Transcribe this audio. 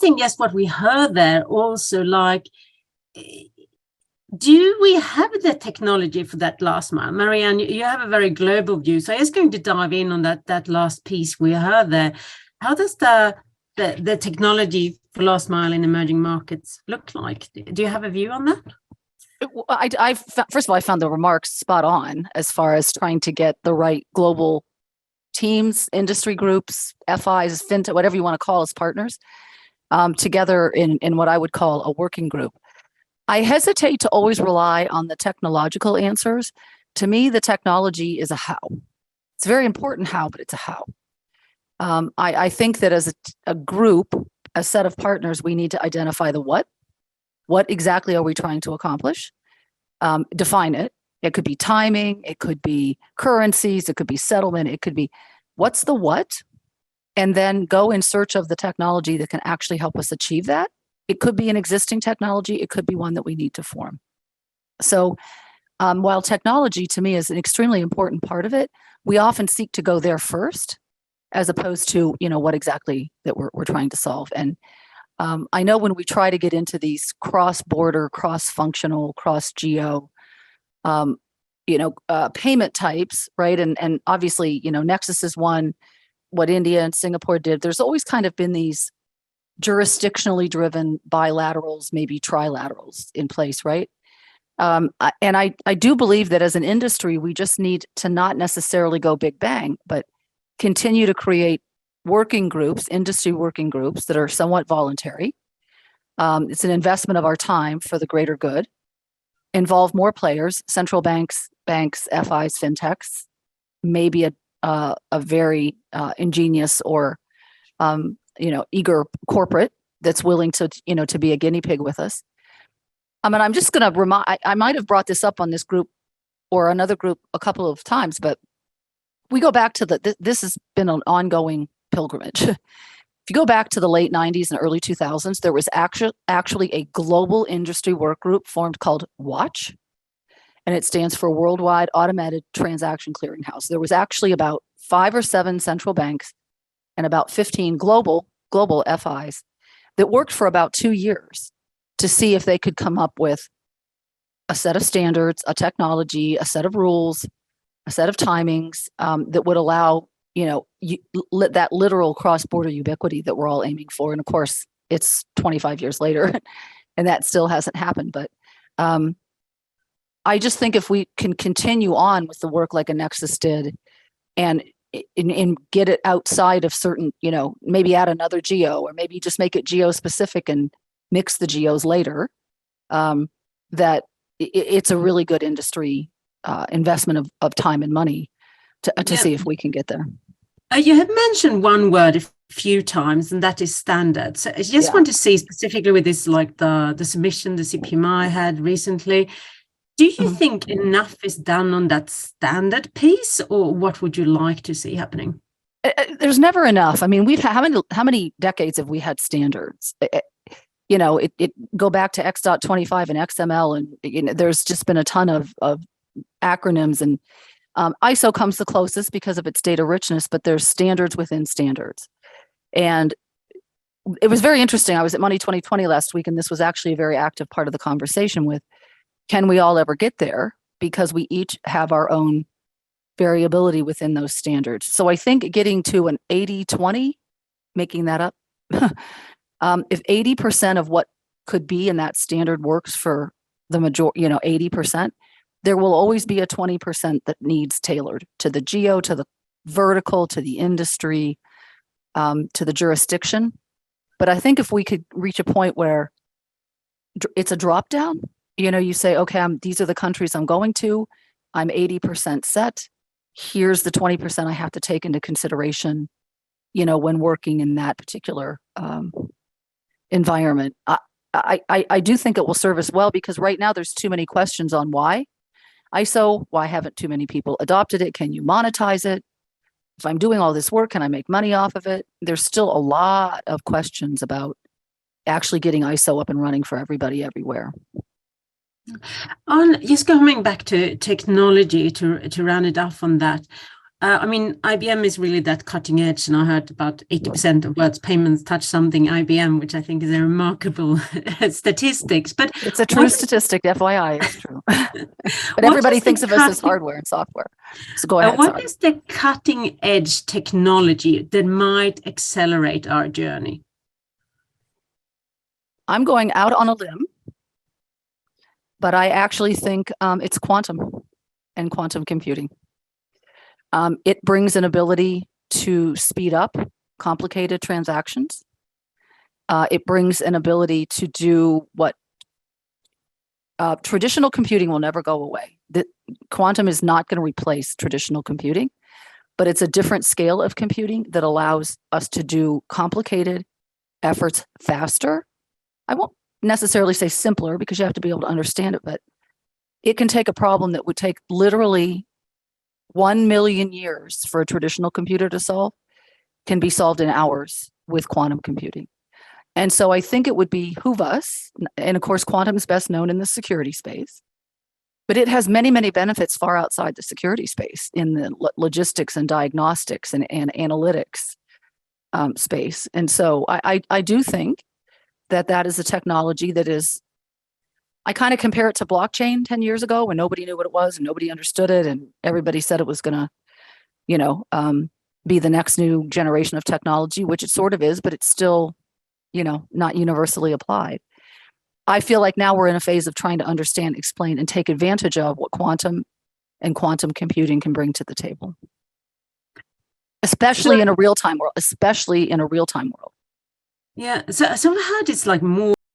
interesting, just what we heard there also, like, do we have the technology for that last mile? Marianne, you have a very global view. So I'm just going to dive in on that last piece we heard there. How does the technology for last mile in emerging markets look like? Do you have a view on that? First of all, I found the remarks spot on as far as trying to get the right global teams, industry groups, FIs, fintech, whatever you want to call us, partners, together in what I would call a working group. I hesitate to always rely on the technological answers. To me, the technology is a how. It's very important how, but it's a how. I think that as a group, a set of partners, we need to identify the what. What exactly are we trying to accomplish? Define it. It could be timing. It could be currencies. It could be settlement. It could be what's the what? And then go in search of the technology that can actually help us achieve that. It could be an existing technology. It could be one that we need to form. So while technology to me is an extremely important part of it, we often seek to go there first, as opposed to, what exactly that we're trying to solve. And I know when we try to get into these cross-border, cross-functional, cross-geo, payment types, right? And obviously, Nexus is one, what India and Singapore did. There's always kind of been these jurisdictionally driven bilaterals, maybe trilaterals in place, right? And I do believe that as an industry, we just need to not necessarily go big bang, but continue to create working groups, industry working groups that are somewhat voluntary. It's an investment of our time for the greater good. Involve more players, central banks, FIs, fintechs, maybe a very ingenious or eager corporate that's willing to be a guinea pig with us. I mean, I'm just going to remind, I might have brought this up on this group or another group a couple of times, but we go back to this has been an ongoing pilgrimage. If you go back to the late 90s and early 2000s, there was actually a global industry work group formed called WATCH, and it stands for Worldwide Automated Transaction Clearinghouse. There was actually about 5 or 7 central banks and about 15 global FIs that worked for about 2 years to see if they could come up with a set of standards, a technology, a set of rules, a set of timings that would allow, that literal cross-border ubiquity that we're all aiming for. And of course, it's 25 years later and that still hasn't happened. But I just think if we can continue on with the work like a Nexus did and get it outside of certain, maybe add another geo or maybe just make it geo-specific and mix the geos later, that it's a really good industry investment of time and money to see if we can get there. You have mentioned one word a few times, and that is standard. So I just want to see specifically with this, like the submission the CPMI had recently. Do you think enough is done on that standard piece, or what would you like to see happening? There's never enough. I mean, how many decades have we had standards? Go back to X.25 and XML, and there's just been a ton of acronyms, and ISO comes the closest because of its data richness, but there's standards within standards. And it was very interesting. I was at Money 2020 last week, and this was actually a very active part of the conversation with, can we all ever get there? Because we each have our own variability within those standards. So I think getting to an 80-20, making that up, if 80% of what could be in that standard works for the majority, 80%, there will always be a 20% that needs tailored to the geo, to the vertical, to the industry, to the jurisdiction. But I think if we could reach a point where it's a drop down, you say, okay, these are the countries I'm going to, I'm 80% set. Here's the 20% I have to take into consideration, when working in that particular environment. I do think it will serve us well, because right now there's too many questions on why ISO, why haven't too many people adopted it? Can you monetize it? If I'm doing all this work, can I make money off of it? There's still a lot of questions about actually getting ISO up and running for everybody everywhere. On just coming back to technology to round it off on that, I mean, IBM is really that cutting edge, and I heard about 80% of world's payments touch something IBM, which I think is a remarkable statistics. But it's a true statistic, FYI, it's true. But everybody thinks of us as hardware and software. So go ahead. What is the cutting edge technology that might accelerate our journey? I'm going out on a limb, but I actually think it's quantum and quantum computing. It brings an ability to speed up complicated transactions. It brings an ability to do what traditional computing will never go away. Quantum is not going to replace traditional computing, but it's a different scale of computing that allows us to do complicated efforts faster. I won't necessarily say simpler because you have to be able to understand it, but it can take a problem that would take literally 1 million years for a traditional computer to solve, can be solved in hours with quantum computing. And so I think it would behoove us, and of course, quantum is best known in the security space, but it has many, many benefits far outside the security space in the logistics and diagnostics and analytics space. And so I do think that is a technology that is, I kind of compare it to blockchain 10 years ago when nobody knew what it was and nobody understood it. And everybody said it was going to, be the next new generation of technology, which it sort of is, but it's still, not universally applied. I feel like now we're in a phase of trying to understand, explain, and take advantage of what quantum and quantum computing can bring to the table, especially in a real-time world, Yeah. So I heard it's like more